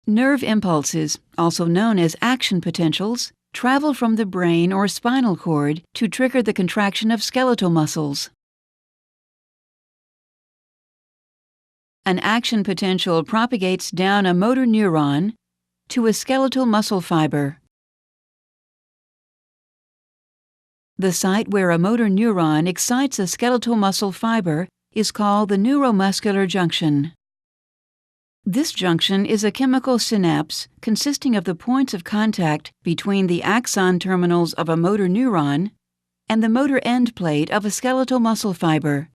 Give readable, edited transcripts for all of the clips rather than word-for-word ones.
Nerve impulses, also known as action potentials, travel from the brain or spinal cord to trigger the contraction of skeletal muscles. An action potential propagates down a motor neuron to a skeletal muscle fiber. The site where a motor neuron excites a skeletal muscle fiber is called the neuromuscular junction. This junction is a chemical synapse consisting of the points of contact between the axon terminals of a motor neuron and the motor end plate of a skeletal muscle fiber.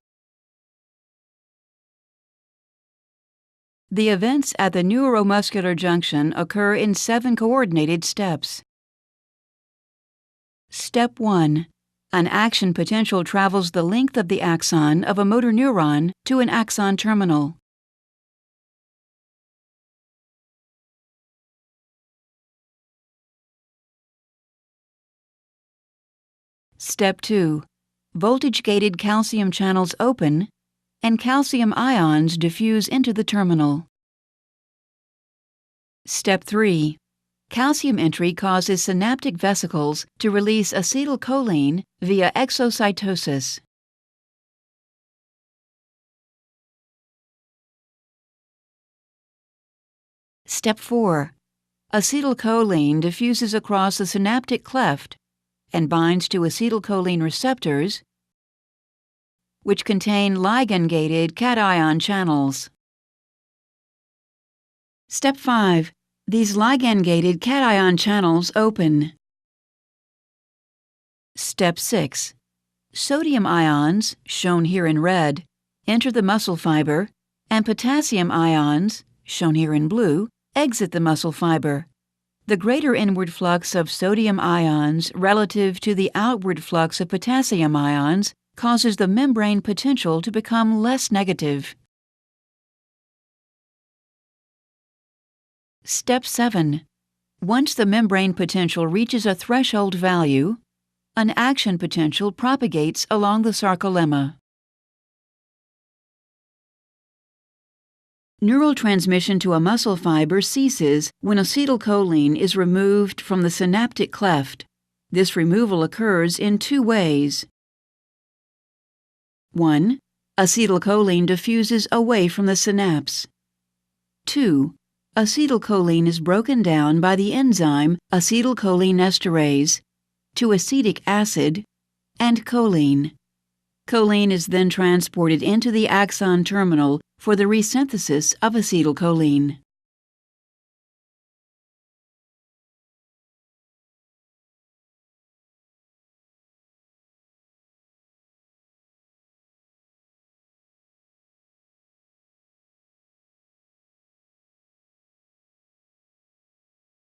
The events at the neuromuscular junction occur in 7 coordinated steps. Step 1. An action potential travels the length of the axon of a motor neuron to an axon terminal. Step 2. Voltage-gated calcium channels open and calcium ions diffuse into the terminal. Step 3. Calcium entry causes synaptic vesicles to release acetylcholine via exocytosis. Step 4. Acetylcholine diffuses across the synaptic cleft and binds to acetylcholine receptors, which contain ligand-gated cation channels. Step 5. These ligand-gated cation channels open. Step 6. Sodium ions, shown here in red, enter the muscle fiber, and potassium ions, shown here in blue, exit the muscle fiber. The greater inward flux of sodium ions relative to the outward flux of potassium ions causes the membrane potential to become less negative. Step 7. Once the membrane potential reaches a threshold value, an action potential propagates along the sarcolemma. Neural transmission to a muscle fiber ceases when acetylcholine is removed from the synaptic cleft. This removal occurs in 2 ways. 1. Acetylcholine diffuses away from the synapse. 2. Acetylcholine is broken down by the enzyme acetylcholinesterase to acetic acid and choline. Choline is then transported into the axon terminal for the resynthesis of acetylcholine.